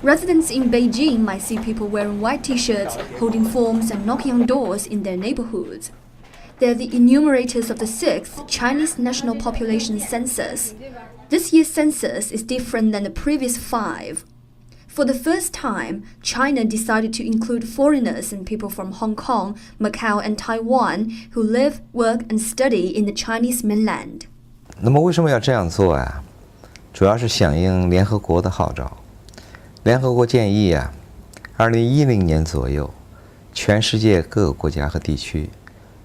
Residents in Beijing might see people wearing white t-shirts, holding forms and knocking on doors in their neighborhoods. They're the enumerators of the 6th Chinese National Population Census. This year's census is different than the previous 5. For the first time, China decided to include foreigners and people from Hong Kong, Macao and Taiwan who live, work and study in the Chinese mainland. 那么为什么要这样做啊？主要是响应联合国的号召。联合国建议啊，2010年左右，全世界各个国家和地区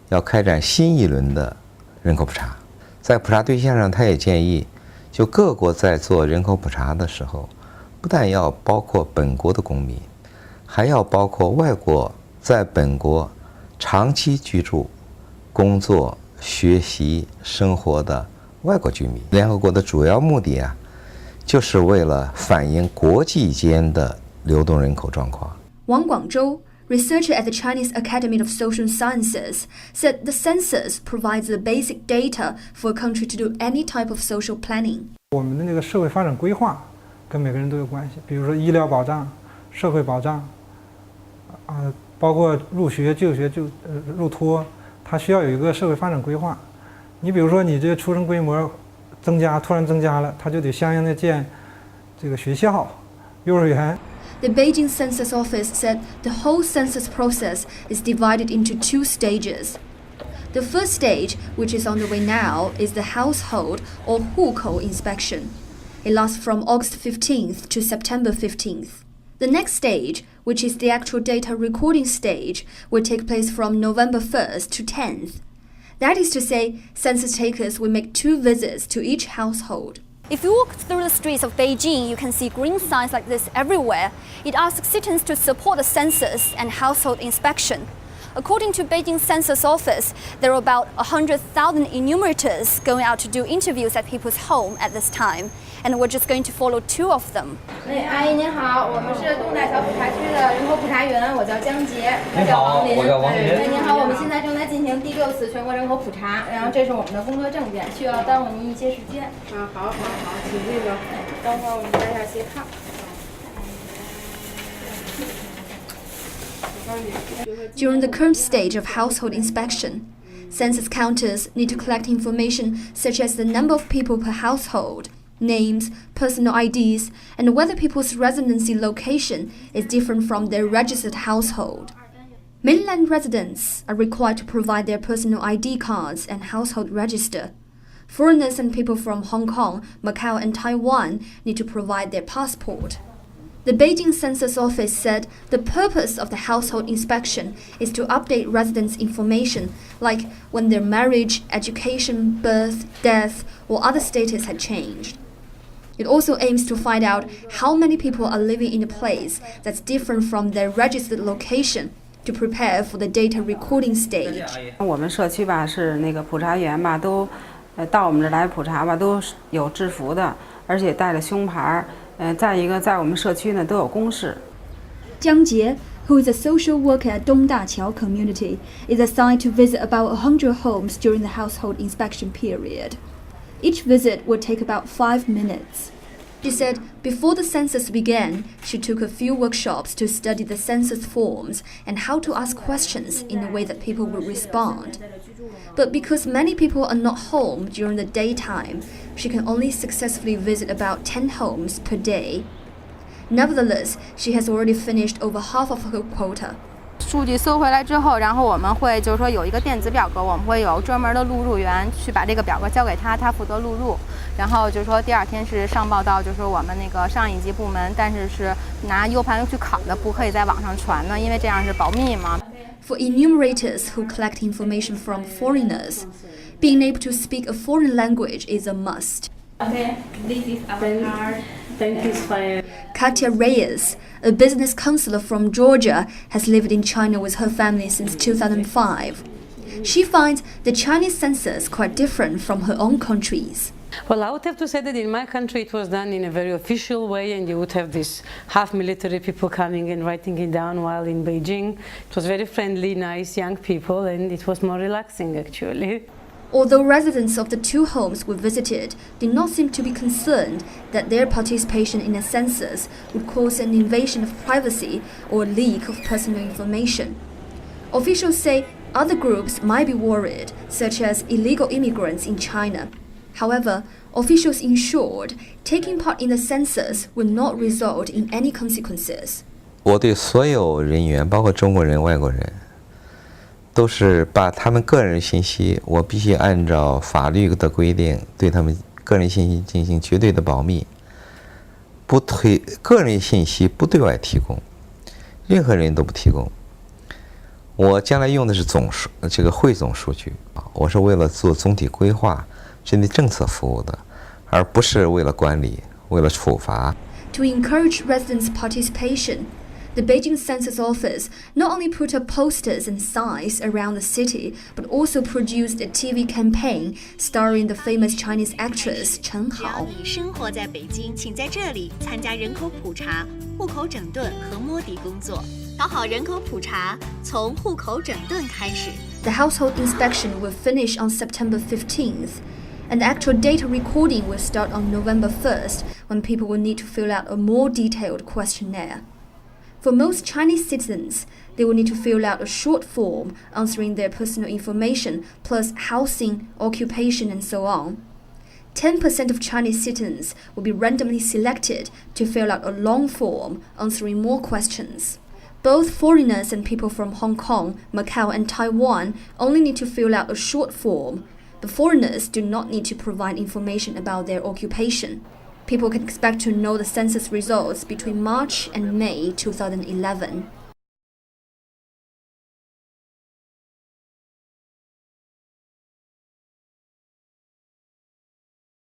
要开展新一轮的人口普查。在普查对象上，他也建议，就各国在做人口普查的时候，不但要包括本国的公民，还要包括外国在本国长期居住、工作、学习、生活的外国居民。联合国的主要目的啊，就是为了反映国际间的流动人口状况。王广洲, researcher at the Chinese Academy of Social Sciences, said the census provides the basic data for a country to do any type of social planning. 我们的那个社会发展规划跟每个人都有关系，比如说医疗保障、社会保障，包括入学、就学、入托，它需要有一个社会发展规划。你比如说，你这个出生规模突然增加了，它就得相应的建这个学校、幼儿园。The Beijing Census Office said the whole census process is divided into 2 stages. The first stage, which is on the way now, is the household or 户口 inspection. It lasts from August 15th to September 15th. The next stage, which is the actual data recording stage, will take place from November 1st to 10th. That is to say, census takers will make 2 visits to each household. If you walk through the streets of Beijing, you can see green signs like this everywhere. It asks citizens to support the census and household inspection. According to Beijing Census Office, there are about 100,000 enumerators going out to do interviews at people's home at this time, and we're just going to follow 2 of them. 阿姨您好，我们是东大小普查区的人口普查员，我叫江杰，我叫王林。我叫王林。您好，我们现在正在进行第6次全国人口普查，然后这是我们的工作证件，需要耽误您一些时间。好，请这个，等会儿我们摘下鞋套。During the current stage of household inspection, census counters need to collect information such as the number of people per household, names, personal IDs, and whether people's residency location is different from their registered household. Mainland residents are required to provide their personal ID cards and household register. Foreigners and people from Hong Kong, Macao and Taiwan need to provide their passport. The Beijing Census Office said the purpose of the household inspection is to update residents' information, like when their marriage, education, birth, death, or other status had changed. It also aims to find out how many people are living in a place that's different from their registered location to prepare for the data recording stage. 我们社区吧是那个普查员吧，都到我们这来普查吧，都有制服的，而且带着胸牌。再一个，在我们社区呢都有公示。江杰, who is a social worker at Dongdaqiao community, is assigned to visit about 100 homes during the household inspection period. Each visit would take about 5 minutes. She said before the census began, she took a few workshops to study the census forms and how to ask questions in a way that people would respond. But because many people are not home during the daytime, she can only successfully visit about 10 homes per day. Nevertheless, she has already finished over half of her quota. 数据搜回来之后，然后我们会就是说有一个电子表格，我们会有专门的录入员去把这个表格交给他，他负责录入。然后就是说第2天是上报到就是我们那个上一级部门，但是拿 U 盘去拷的，不可以在网上传的，因为这样是保密嘛。For enumerators who collect information from foreigners, being able to speak a foreign language is a must. Okay, this is our card. Thank you, fine. Katya Reyes, a business counselor from Georgia, has lived in China with her family since 2005. She finds the Chinese census quite different from her own country's. Well, I would have to say that in my country it was done in a very official way, and you would have these half-military people coming and writing it down, while in Beijing it was very friendly, nice young people, and it was more relaxing actually. Although residents of the two homes we visited did not seem to be concerned that their participation in a census would cause an invasion of privacy or a leak of personal information. Officials say other groups might be worried, such as illegal immigrants in China. However, officials ensured taking part in the census will not result in any consequences. 我对所有人员，包括中国人、外国人，都是把他们个人信息，我必须按照法律的规定，对他们个人信息进行绝对的保密，个人信息不对外提供，任何人都不提供。我将来用的是汇总数据，我是为了做总体规划、针对政策服务的，而不是为了管理、为了处罚。To encourage residents' participation, the Beijing Census Office not only put up posters and signs around the city, but also produced a TV campaign starring the famous Chinese actress Chen Hao. 只要你生活在北京，请在这里参加人口普查、户口整顿和摸底工作。搞好人口普查，从户口整顿开始。The household inspection will finish on September 15th, and the actual data recording will start on November 1st, when people will need to fill out a more detailed questionnaire. For most Chinese citizens, they will need to fill out a short form answering their personal information, plus housing, occupation, and so on. 10% of Chinese citizens will be randomly selected to fill out a long form answering more questions. Both foreigners and people from Hong Kong, Macao, and Taiwan only need to fill out a short form. The foreigners do not need to provide information about their occupation. People can expect to know the census results between March and May 2011.